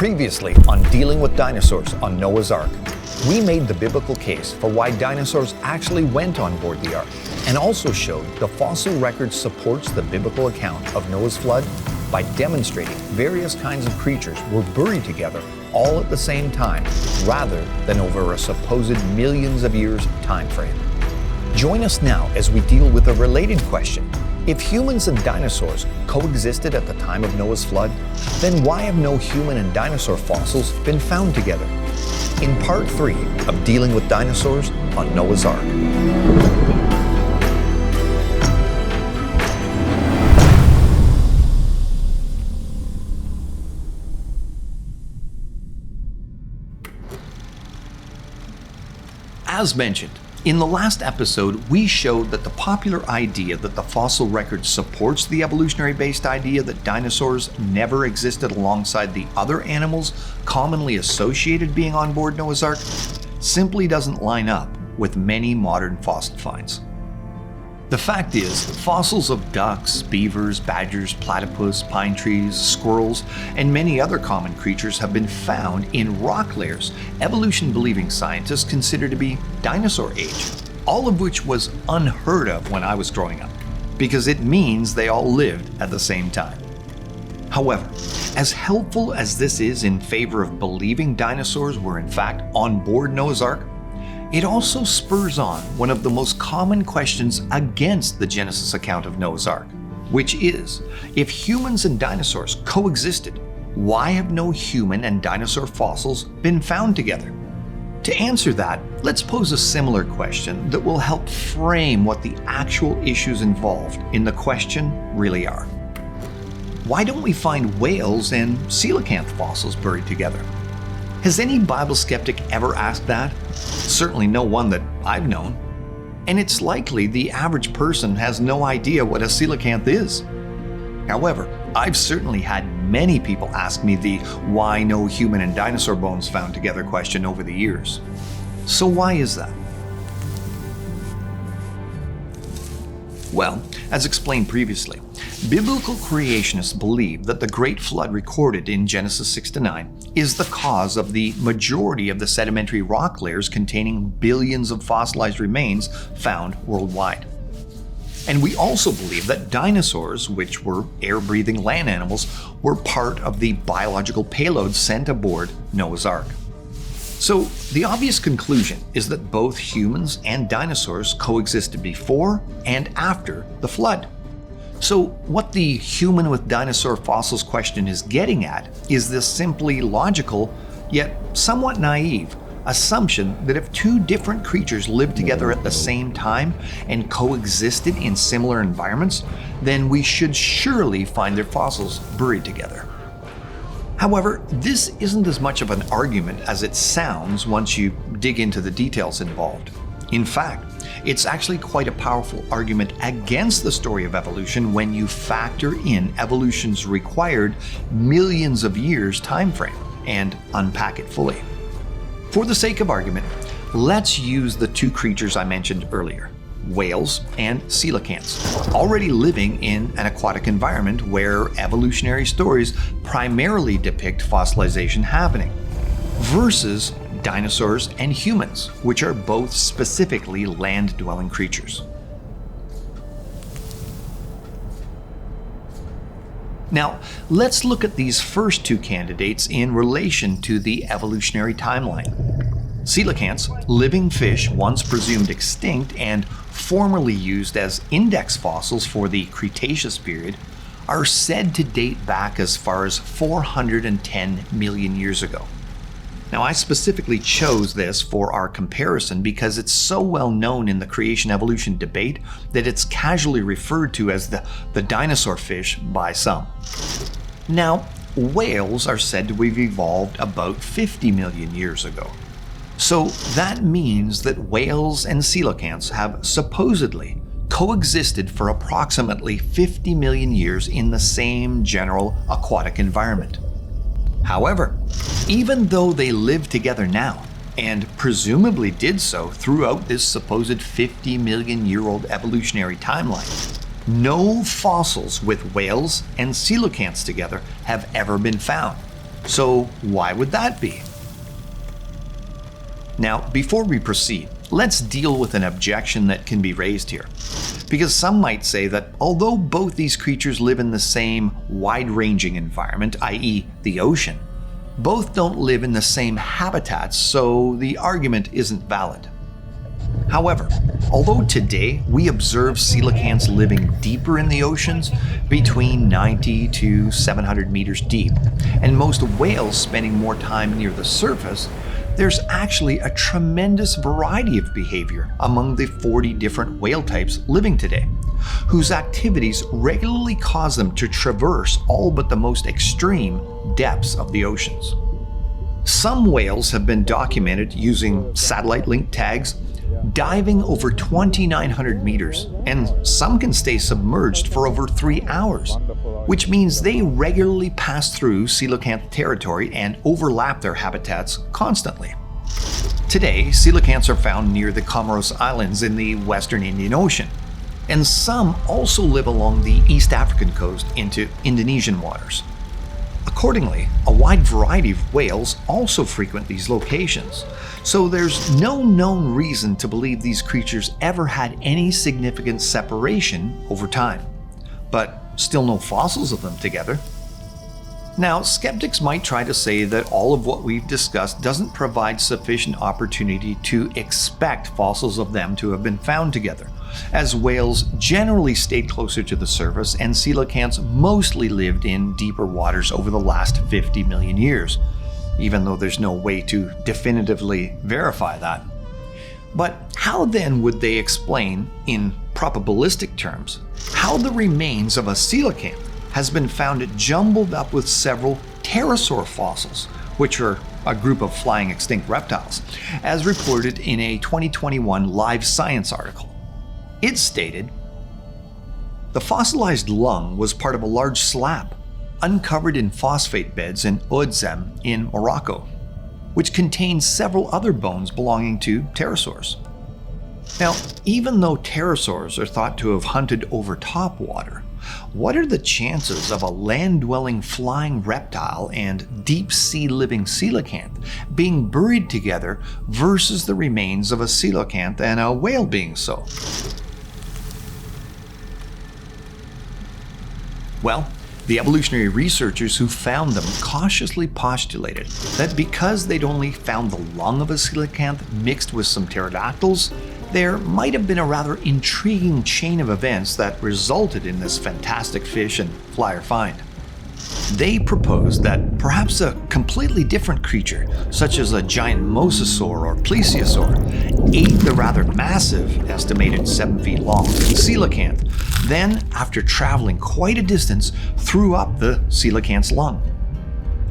Previously on Dealing with Dinosaurs on Noah's Ark, we made the biblical case for why dinosaurs actually went on board the Ark, and also showed the fossil record supports the biblical account of Noah's flood by demonstrating various kinds of creatures were buried together all at the same time, rather than over a supposed millions of years time frame. Join us now as we deal with a related question. If humans and dinosaurs coexisted at the time of Noah's flood, then why have no human and dinosaur fossils been found together? In part 3 of Dealing with Dinosaurs on Noah's Ark. As mentioned, in the last episode, we showed that the popular idea that the fossil record supports the evolutionary-based idea that dinosaurs never existed alongside the other animals commonly associated being on board Noah's Ark simply doesn't line up with many modern fossil finds. The fact is, fossils of ducks, beavers, badgers, platypus, pine trees, squirrels, and many other common creatures have been found in rock layers evolution-believing scientists consider to be dinosaur age, all of which was unheard of when I was growing up, because it means they all lived at the same time. However, as helpful as this is in favor of believing dinosaurs were in fact on board Noah's Ark, it also spurs on one of the most common questions against the Genesis account of Noah's Ark, which is, if humans and dinosaurs coexisted, why have no human and dinosaur fossils been found together? To answer that, let's pose a similar question that will help frame what the actual issues involved in the question really are. Why don't we find whales and coelacanth fossils buried together? Has any Bible skeptic ever asked that? Certainly no one that I've known. And it's likely the average person has no idea what a coelacanth is. However, I've certainly had many people ask me the why no human and dinosaur bones found together question over the years. So why is that? Well, as explained previously, biblical creationists believe that the Great Flood recorded in Genesis 6-9 is the cause of the majority of the sedimentary rock layers containing billions of fossilized remains found worldwide. And we also believe that dinosaurs, which were air-breathing land animals, were part of the biological payload sent aboard Noah's Ark. So the obvious conclusion is that both humans and dinosaurs coexisted before and after the flood. So what the human with dinosaur fossils question is getting at is this simply logical, yet somewhat naive, assumption that if two different creatures lived together at the same time and coexisted in similar environments, then we should surely find their fossils buried together. However, this isn't as much of an argument as it sounds once you dig into the details involved. In fact, it's actually quite a powerful argument against the story of evolution when you factor in evolution's required millions of years time frame and unpack it fully. For the sake of argument, let's use the two creatures I mentioned earlier, whales and coelacanths, already living in an aquatic environment where evolutionary stories primarily depict fossilization happening, versus dinosaurs and humans, which are both specifically land-dwelling creatures. Now, let's look at these first two candidates in relation to the evolutionary timeline. Coelacanths, living fish once presumed extinct and formerly used as index fossils for the Cretaceous period, are said to date back as far as 410 million years ago. Now, I specifically chose this for our comparison because it's so well known in the creation-evolution debate that it's casually referred to as the dinosaur fish by some. Now, whales are said to have evolved about 50 million years ago. So that means that whales and coelacanths have supposedly coexisted for approximately 50 million years in the same general aquatic environment. However, even though they live together now, and presumably did so throughout this supposed 50 million year old evolutionary timeline, no fossils with whales and coelacanths together have ever been found. So why would that be? Now, before we proceed, let's deal with an objection that can be raised here. Because some might say that although both these creatures live in the same wide-ranging environment, i.e. the ocean, both don't live in the same habitats, so the argument isn't valid. However, although today we observe coelacanths living deeper in the oceans, between 90 to 700 meters deep, and most whales spending more time near the surface, there's actually a tremendous variety of behavior among the 40 different whale types living today, whose activities regularly cause them to traverse all but the most extreme depths of the oceans. Some whales have been documented using satellite link tags, diving over 2,900 meters, and some can stay submerged for over 3 hours, which means they regularly pass through coelacanth territory and overlap their habitats constantly. Today, coelacanths are found near the Comoros Islands in the western Indian Ocean, and some also live along the East African coast into Indonesian waters. Accordingly, a wide variety of whales also frequent these locations, so there's no known reason to believe these creatures ever had any significant separation over time. But still no fossils of them together. Now, skeptics might try to say that all of what we've discussed doesn't provide sufficient opportunity to expect fossils of them to have been found together, as whales generally stayed closer to the surface and coelacanths mostly lived in deeper waters over the last 50 million years, even though there's no way to definitively verify that. But how then would they explain, in probabilistic terms, how the remains of a coelacanth has been found jumbled up with several pterosaur fossils, which are a group of flying extinct reptiles, as reported in a 2021 Live Science article? It stated, "The fossilized lung was part of a large slab uncovered in phosphate beds in Ouedzem in Morocco, which contains several other bones belonging to pterosaurs." Now, even though pterosaurs are thought to have hunted over top water, what are the chances of a land-dwelling flying reptile and deep-sea living coelacanth being buried together versus the remains of a coelacanth and a whale being so? Well, the evolutionary researchers who found them cautiously postulated that because they'd only found the lung of a coelacanth mixed with some pterodactyls, there might have been a rather intriguing chain of events that resulted in this fantastic fish and flyer find. They proposed that perhaps a completely different creature, such as a giant mosasaur or plesiosaur, ate the rather massive, estimated 7 feet long, coelacanth, then, after traveling quite a distance, threw up the coelacanth's lung.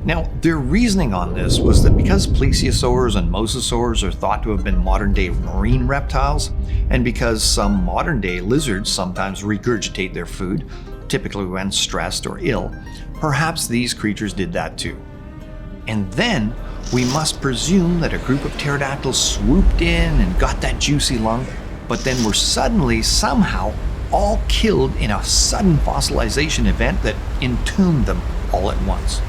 Now, their reasoning on this was that because plesiosaurs and mosasaurs are thought to have been modern-day marine reptiles, and because some modern-day lizards sometimes regurgitate their food, typically when stressed or ill, perhaps these creatures did that too. And then, we must presume that a group of pterodactyls swooped in and got that juicy lung, but then were suddenly, somehow, all killed in a sudden fossilization event that entombed them all at once.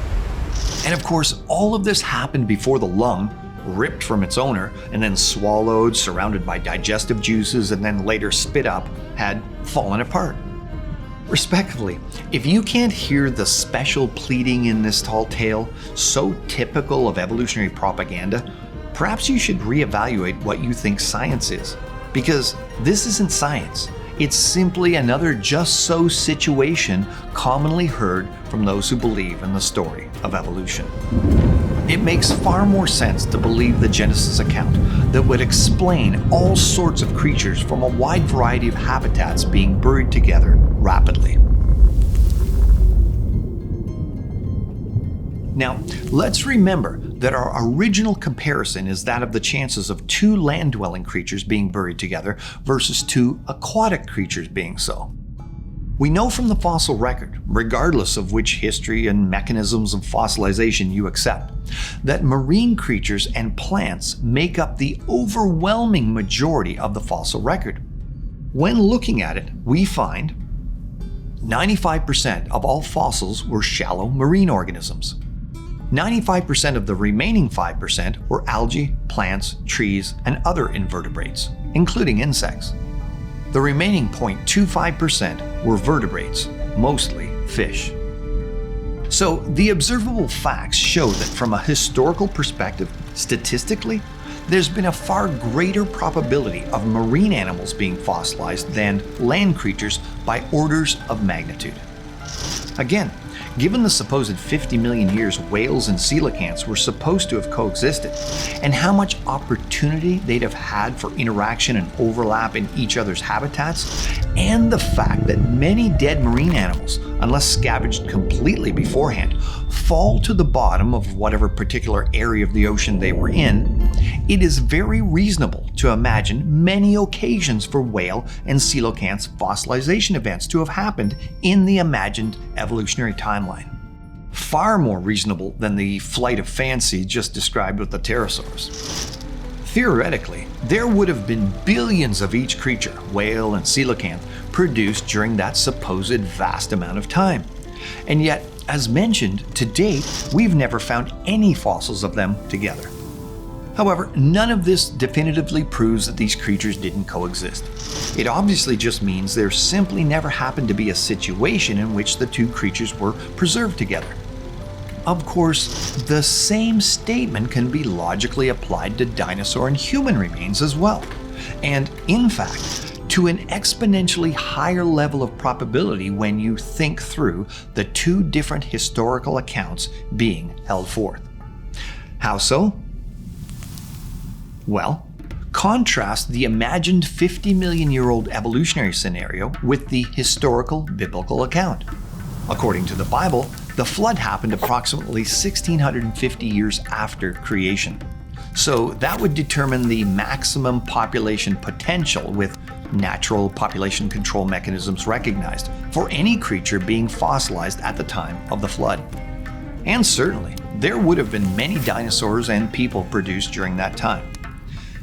And of course, all of this happened before the lung, ripped from its owner and then swallowed, surrounded by digestive juices, and then later spit up, had fallen apart. Respectively, if you can't hear the special pleading in this tall tale, so typical of evolutionary propaganda, perhaps you should reevaluate what you think science is. Because this isn't science. It's simply another just so situation commonly heard from those who believe in the story of evolution. It makes far more sense to believe the Genesis account that would explain all sorts of creatures from a wide variety of habitats being buried together rapidly. Now, let's remember that our original comparison is that of the chances of 2 land-dwelling creatures being buried together versus 2 aquatic creatures being so. We know from the fossil record, regardless of which history and mechanisms of fossilization you accept, that marine creatures and plants make up the overwhelming majority of the fossil record. When looking at it, we find 95% of all fossils were shallow marine organisms. 95% of the remaining 5% were algae, plants, trees, and other invertebrates, including insects. The remaining 0.25% were vertebrates, mostly fish. So the observable facts show that from a historical perspective, statistically, there's been a far greater probability of marine animals being fossilized than land creatures by orders of magnitude. Again, given the supposed 50 million years whales and coelacanths were supposed to have coexisted, and how much opportunity they'd have had for interaction and overlap in each other's habitats, and the fact that many dead marine animals, unless scavenged completely beforehand, fall to the bottom of whatever particular area of the ocean they were in, it is very reasonable to imagine many occasions for whale and coelacanths fossilization events to have happened in the imagined evolutionary timeline. Far more reasonable than the flight of fancy just described with the pterosaurs. Theoretically, there would have been billions of each creature, whale and coelacanth, produced during that supposed vast amount of time. And yet, as mentioned, to date, we've never found any fossils of them together. However, none of this definitively proves that these creatures didn't coexist. It obviously just means there simply never happened to be a situation in which the two creatures were preserved together. Of course, the same statement can be logically applied to dinosaur and human remains as well, and in fact, to an exponentially higher level of probability when you think through the two different historical accounts being held forth. How so? Well, contrast the imagined 50 million year old evolutionary scenario with the historical biblical account. According to the Bible, the flood happened approximately 1650 years after creation. So that would determine the maximum population potential with natural population control mechanisms recognized for any creature being fossilized at the time of the flood. And certainly, there would have been many dinosaurs and people produced during that time.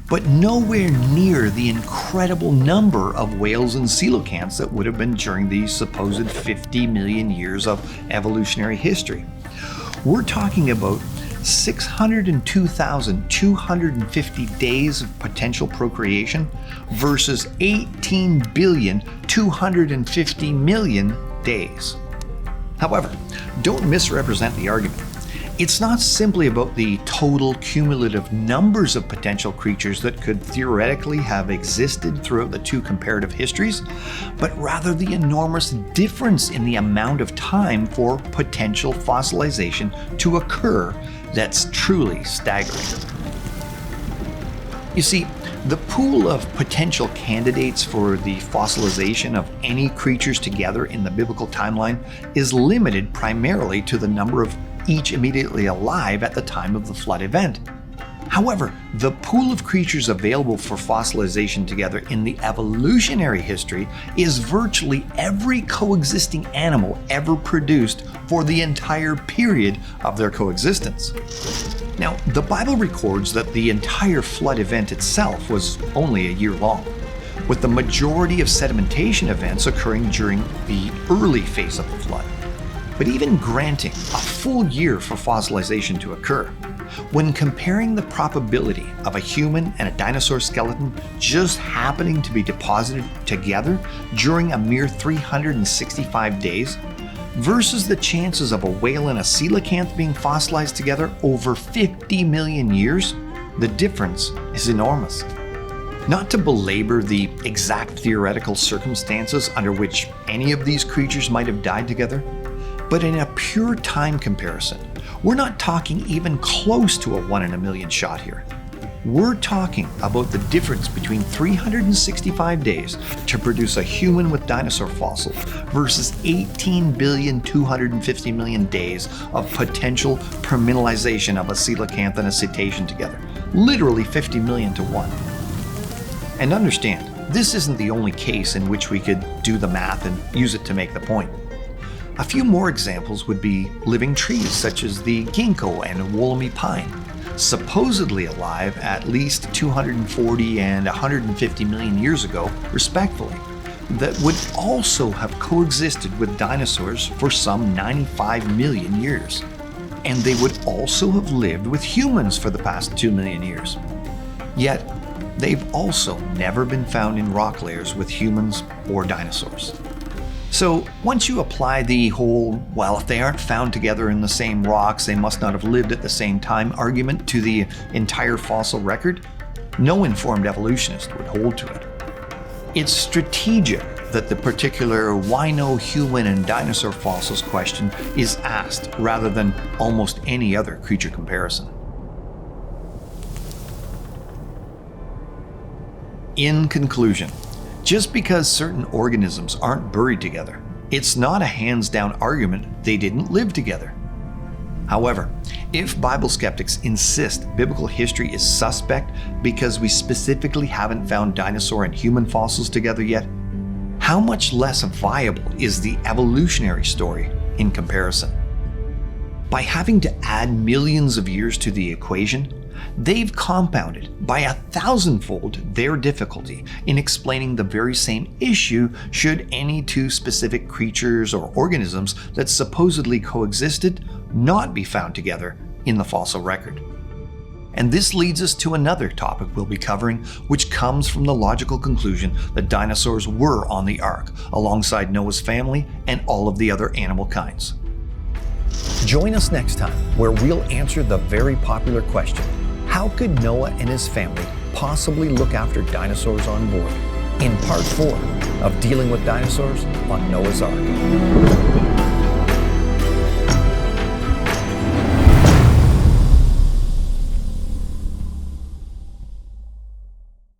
But nowhere near the incredible number of whales and coelacanths that would have been during these supposed 50 million years of evolutionary history. We're talking about 602,250 days of potential procreation versus 18,250,000,000 days. However, don't misrepresent the argument. It's not simply about the total cumulative numbers of potential creatures that could theoretically have existed throughout the two comparative histories, but rather the enormous difference in the amount of time for potential fossilization to occur that's truly staggering. You see, the pool of potential candidates for the fossilization of any creatures together in the biblical timeline is limited primarily to the number of each immediately alive at the time of the flood event. However, the pool of creatures available for fossilization together in the evolutionary history is virtually every coexisting animal ever produced for the entire period of their coexistence. Now, the Bible records that the entire flood event itself was only a year long, with the majority of sedimentation events occurring during the early phase of the flood. But even granting a full year for fossilization to occur, when comparing the probability of a human and a dinosaur skeleton just happening to be deposited together during a mere 365 days versus the chances of a whale and a coelacanth being fossilized together over 50 million years, the difference is enormous. Not to belabor the exact theoretical circumstances under which any of these creatures might have died together, but in a pure time comparison, we're not talking even close to a 1 in a million shot here. We're talking about the difference between 365 days to produce a human with dinosaur fossils versus 18,250,000,000 days of potential permineralization of a coelacanth and a cetacean together. Literally 50 million to 1. And understand, this isn't the only case in which we could do the math and use it to make the point. A few more examples would be living trees such as the ginkgo and woolly pine, supposedly alive at least 240 and 150 million years ago, respectively, that would also have coexisted with dinosaurs for some 95 million years. and they would also have lived with humans for the past 2 million years. Yet, they've also never been found in rock layers with humans or dinosaurs. So once you apply the whole, well, if they aren't found together in the same rocks, they must not have lived at the same time argument to the entire fossil record, no informed evolutionist would hold to it. It's strategic that the particular why no human and dinosaur fossils question is asked rather than almost any other creature comparison. In conclusion, just because certain organisms aren't buried together, it's not a hands-down argument they didn't live together. However, if Bible skeptics insist biblical history is suspect because we specifically haven't found dinosaur and human fossils together yet, how much less viable is the evolutionary story in comparison? By having to add millions of years to the equation, they've compounded by 1,000-fold their difficulty in explaining the very same issue should any two specific creatures or organisms that supposedly coexisted not be found together in the fossil record. And this leads us to another topic we'll be covering, which comes from the logical conclusion that dinosaurs were on the Ark, alongside Noah's family and all of the other animal kinds. Join us next time, where we'll answer the very popular question, how could Noah and his family possibly look after dinosaurs on board? In part 4 of Dealing with Dinosaurs on Noah's Ark.